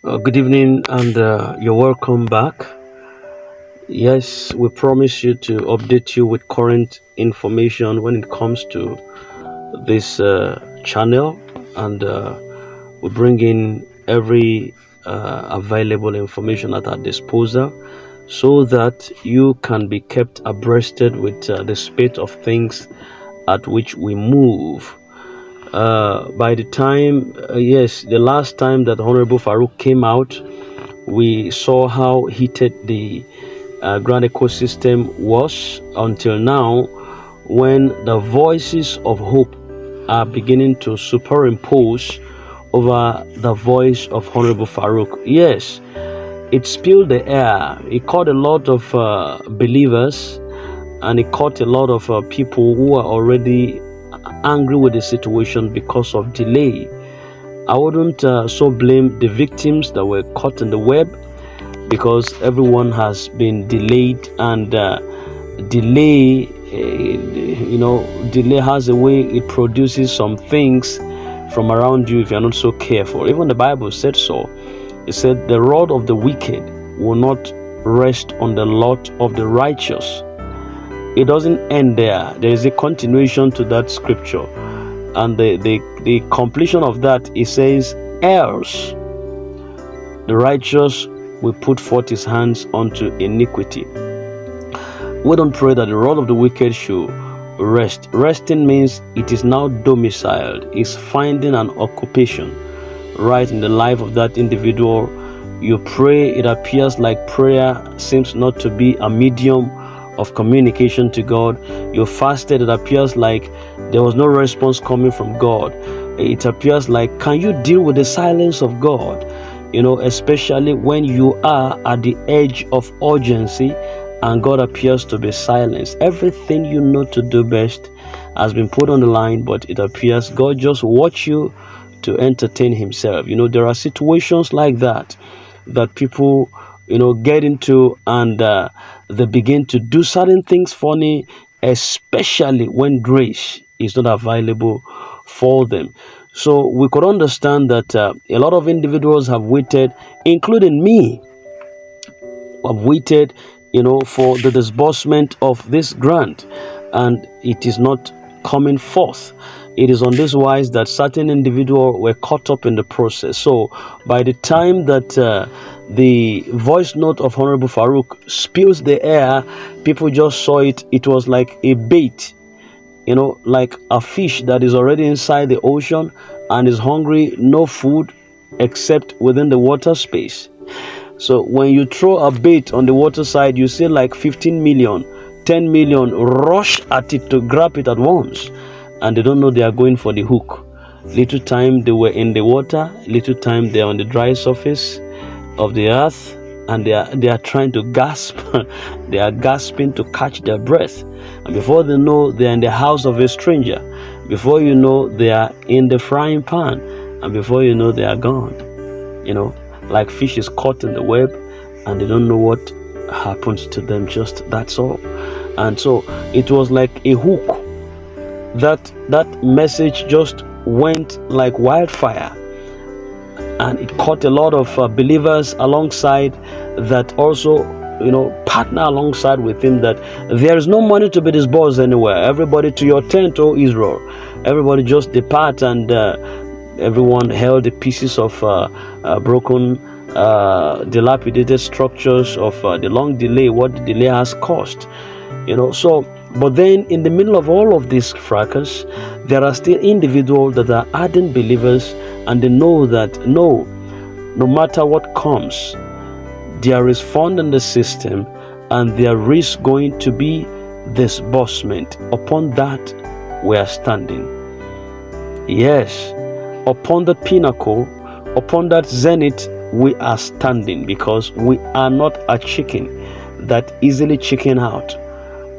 Good evening, and you're welcome back. Yes, we promise you to update you with current information when it comes to this channel, and we bring in every available information at our disposal so that you can be kept abreasted with the state of things at which we move. By the time, yes, the last time that Honorable Farouk came out, we saw how heated the grand ecosystem was until now, when the voices of hope are beginning to superimpose over the voice of Honorable Farouk. Yes, it spilled the air. It caught a lot of believers, and it caught a lot of people who are already angry with the situation because of delay. I wouldn't so blame the victims that were caught in the web, because everyone has been delayed, and delay delay has a way it produces some things from around you if you're not so careful. Even the Bible said so. It said the rod of the wicked will not rest on the lot of the righteous. It doesn't end there. There is a continuation to that scripture, and the completion of that, it says, else the righteous will put forth his hands unto iniquity. We don't pray that the rod of the wicked should rest. Resting means it is now domiciled, is finding an occupation right in the life of that individual. You pray, it appears like prayer seems not to be a medium of communication to God. You fasted, it appears like there was no response coming from God. It appears like, can you deal with the silence of God? Especially when you are at the edge of urgency and God appears to be silenced. Everything you know to do best has been put on the line, but it appears God just wants you to entertain himself. There are situations like that people get into, and they begin to do certain things funny, especially when grace is not available for them. So we could understand that a lot of individuals have waited, including me, have waited for the disbursement of this grant, and it is not coming forth. It is on this wise that certain individuals were caught up in the process. So by the time that the voice note of Honorable Farouk spills the air, people just saw it. It was like a bait, like a fish that is already inside the ocean and is hungry, no food except within the water space. So when you throw a bait on the water side, you see like 15 million, 10 million rush at it to grab it at once, and they don't know they are going for the hook. Little time they were in the water, little time they are on the dry surface of the earth, and they are trying to gasp. They are gasping to catch their breath, and before they know, they are in the house of a stranger. Before you know, they are in the frying pan, and before you know, they are gone. Like fish is caught in the web, and they don't know what happens to them. Just that's all. And so it was like a hook. That message just went like wildfire, and it caught a lot of believers alongside that also partner alongside with him, that there is no money to be disbursed anywhere. Everybody to your tent, O Israel. Everybody just depart, and everyone held the pieces of broken, dilapidated structures of the long delay, what the delay has caused. So, but then in the middle of all of this fracas, there are still individuals that are ardent believers, and they know that no matter what comes, there is fund in the system, and there is going to be disbursement. Upon that we are standing. Yes, upon the pinnacle, upon that zenith, we are standing, because we are not a chicken that easily chicken out.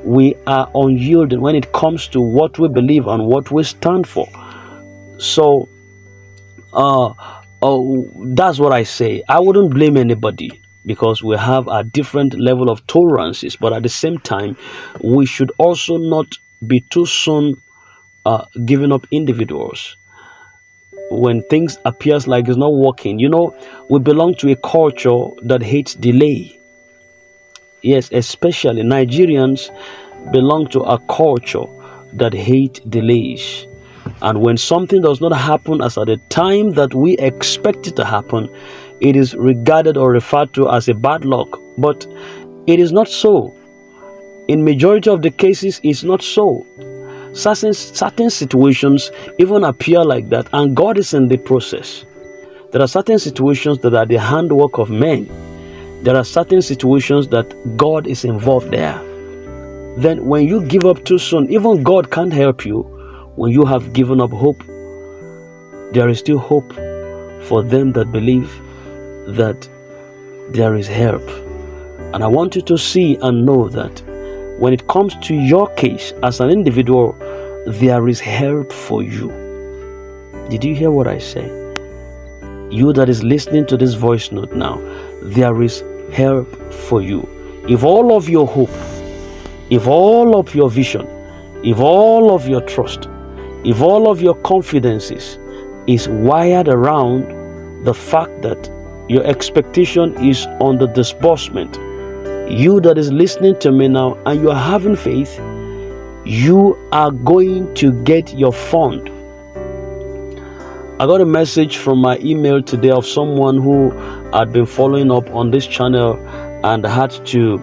We are unyielding when it comes to what we believe and what we stand for. So that's what I say. I wouldn't blame anybody, because we have a different level of tolerances, but at the same time, we should also not be too soon giving up individuals. when things appears like it's not working. We belong to a culture that hates delay. Yes, especially Nigerians belong to a culture that hate delays. And when something does not happen as at the time that we expect it to happen, it is regarded or referred to as a bad luck. But it is not so. In majority of the cases, it's not so. Certain situations even appear like that, and God is in the process. There are certain situations that are the handwork of men. There are certain situations that God is involved there. Then when you give up too soon, even God can't help you. When you have given up hope, there is still hope for them that believe that there is help. And I want you to see and know that when it comes to your case as an individual, there is help for you. Did you hear what I say? You that is listening to this voice note now, there is help for you. If all of your hope, if all of your vision, if all of your trust, if all of your confidences is wired around the fact that your expectation is on the disbursement, you that is listening to me now and you are having faith, you are going to get your fund. I got a message from my email today of someone who had been following up on this channel and had to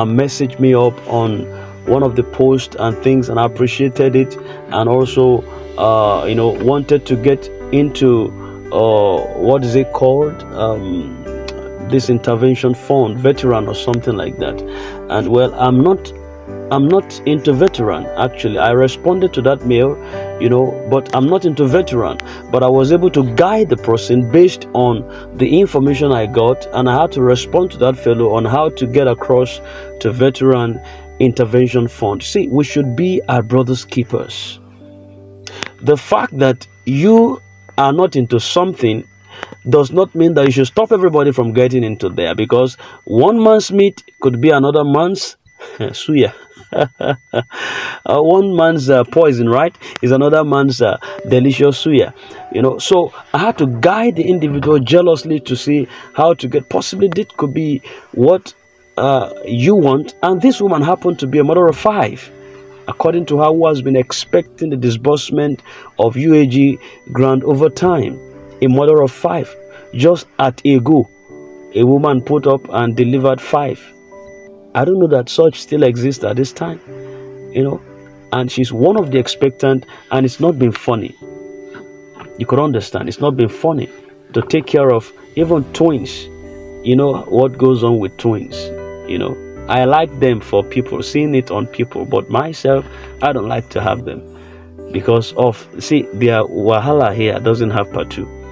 message me up on one of the posts and things, and I appreciated it, and also wanted to get into what is it called, this intervention fund, veteran or something like that. And well, I'm not into veteran. Actually, I responded to that mail, but I'm not into veteran. But I was able to guide the person based on the information I got, and I had to respond to that fellow on how to get across to veteran intervention fund. See, we should be our brother's keepers. The fact that you are not into something does not mean that you should stop everybody from getting into there, because one man's meat could be another man's suya. One man's poison, right, is another man's delicious suya. So I had to guide the individual jealously to see how to get. Possibly this could be what you want, and this woman happened to be a mother of 5, according to her, who has been expecting the disbursement of UAG grant over time. A mother of 5, just at a go, a woman put up and delivered 5. I don't know that such still exists at this time, and she's one of the expectant, and it's not been funny. You could understand, it's not been funny to take care of even twins. You know what goes on with twins. I like them for people, seeing it on people, but myself, I don't like to have them because of, their wahala here doesn't have part 2.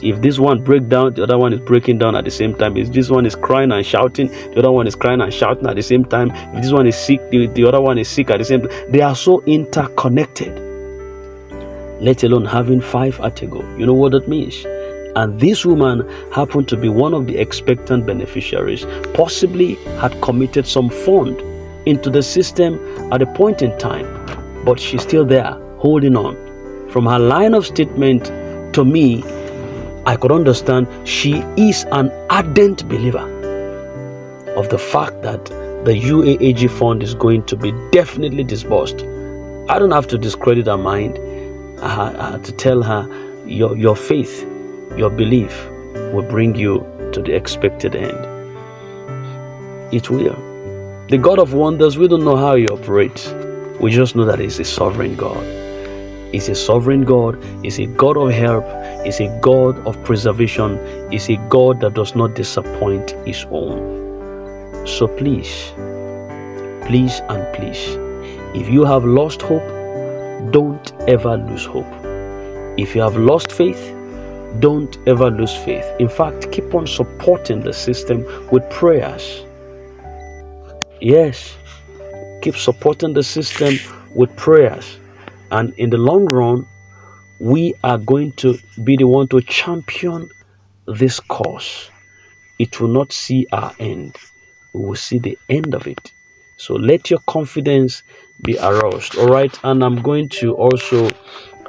If this one breaks down, the other one is breaking down at the same time. If this one is crying and shouting, the other one is crying and shouting at the same time. If this one is sick, the other one is sick at the same time. They are so interconnected, let alone having 5 at a go. You know what that means? And this woman happened to be one of the expectant beneficiaries, possibly had committed some fund into the system at a point in time, but she's still there, holding on. From her line of statement to me, I could understand she is an ardent believer of the fact that the UAAG fund is going to be definitely disbursed. I don't have to discredit her mind. I had to tell her your faith, your belief will bring you to the expected end. It will. The God of wonders, we don't know how He operates. We just know that He's a sovereign God. He's a sovereign God. He's a God of help. He's a God of preservation. He's a God that does not disappoint His own. So please, and please, if you have lost hope, don't ever lose hope. If you have lost faith, don't ever lose faith. In fact, keep on supporting the system with prayers. Yes, keep supporting the system with prayers. And in the long run, we are going to be the one to champion this cause. It will not see our end. We will see the end of it. So let your confidence be aroused. All right. And I'm going to also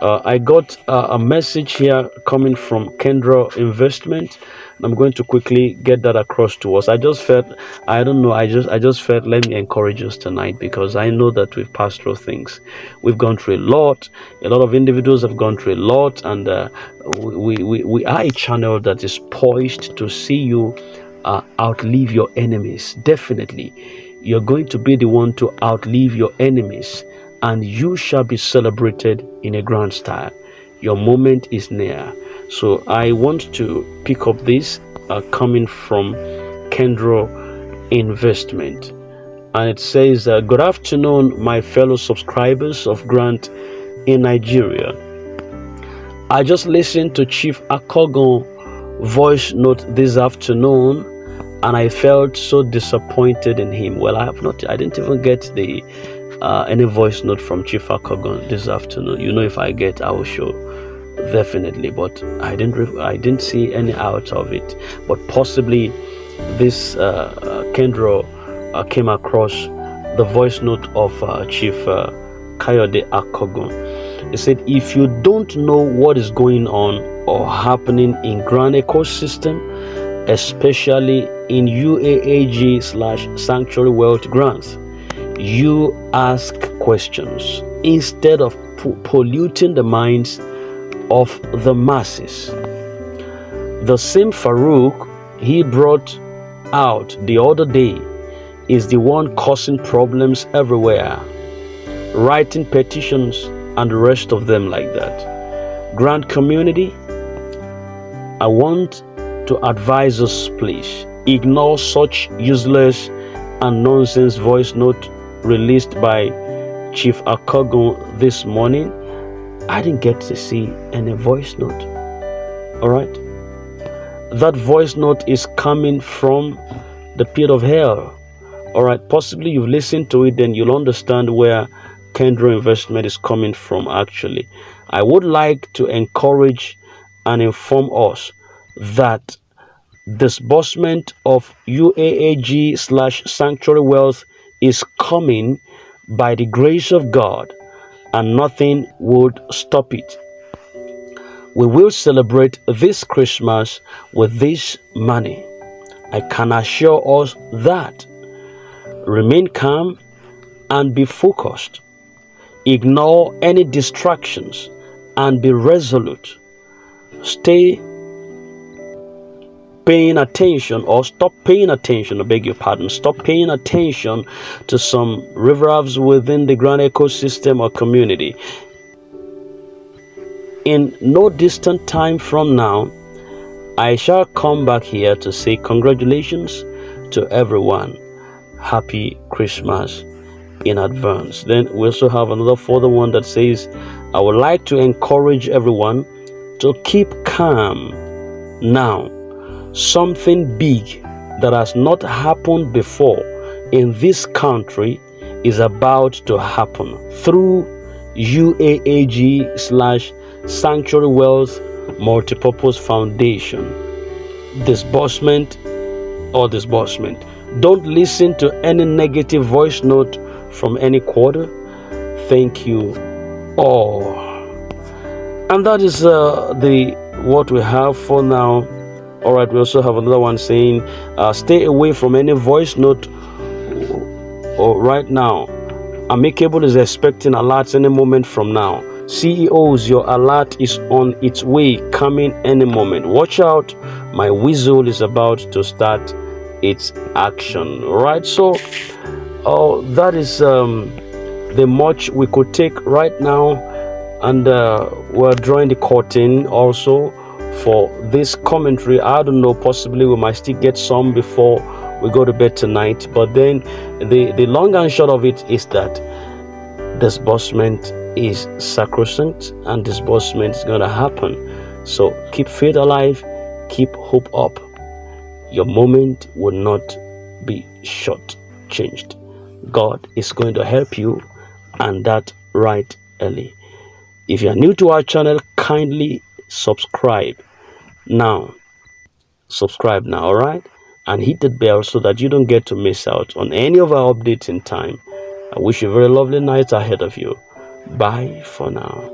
I got a message here coming from Kendra Investment, and I'm going to quickly get that across to us. I just felt, I don't know, I just felt, let me encourage us tonight, because I know that we've passed through things. We've gone through a lot. A lot of individuals have gone through a lot, and we are a channel that is poised to see you outlive your enemies. Definitely, you're going to be the one to outlive your enemies, and you shall be celebrated in a grand style. Your moment is near. So I want to pick up this coming from Kendro Investment. And it says, good afternoon, my fellow subscribers of Grant in Nigeria. I just listened to Chief Akogon voice note this afternoon, and I felt so disappointed in him. Well, I didn't even get the any voice note from Chief Akogon this afternoon. If I get, I will show definitely, but I didn't see any out of it. But possibly this Kendro came across the voice note of Chief Kayode Akogon. He said, if you don't know what is going on or happening in Grand ecosystem, especially in UAAG/sanctuary wealth grants, you ask questions instead of polluting the minds of the masses. The same Farouk he brought out the other day is the one causing problems everywhere, writing petitions and the rest of them like that. Grand community, I want to advise us, please ignore such useless and nonsense voice note released by Chief Akogon this morning. I didn't get to see any voice note. All right, that voice note is coming from the pit of hell. All right, possibly you've listened to it, then you'll understand where Kendra Investment is coming from. Actually, I would like to encourage and inform us that disbursement of UAAG/sanctuary wealth is coming by the grace of God, and nothing would stop it. We will celebrate this Christmas with this money. I can assure us that. Remain calm and be focused. Ignore any distractions and be resolute. Stay paying attention, or stop paying attention, stop paying attention to some riffraffs within the grand ecosystem or community. In no distant time from now, I shall come back here to say congratulations to everyone. Happy Christmas in advance. Then we also have another further one that says, I would like to encourage everyone to keep calm now. Something big that has not happened before in this country is about to happen through UAAG/Sanctuary Wealth Multipurpose Foundation. Disbursement. Don't listen to any negative voice note from any quarter. Thank you all. And that is what we have for now. All right, we also have another one saying, stay away from any voice note right now. Amicable is expecting alerts any moment from now. CEOs, your alert is on its way, coming any moment. Watch out, my whistle is about to start its action. All right, so that is the much we could take right now, and we're drawing the curtain also for this commentary. I don't know, possibly we might still get some before we go to bed tonight, but then the long and short of it is that disbursement is sacrosanct and disbursement is going to happen. So keep faith alive, keep hope up. Your moment will not be short changed. God is going to help you, and that right early. If you are new to our channel, kindly subscribe now. All right, and hit the bell so that you don't get to miss out on any of our updates in time. I wish you a very lovely night ahead of you. Bye for now.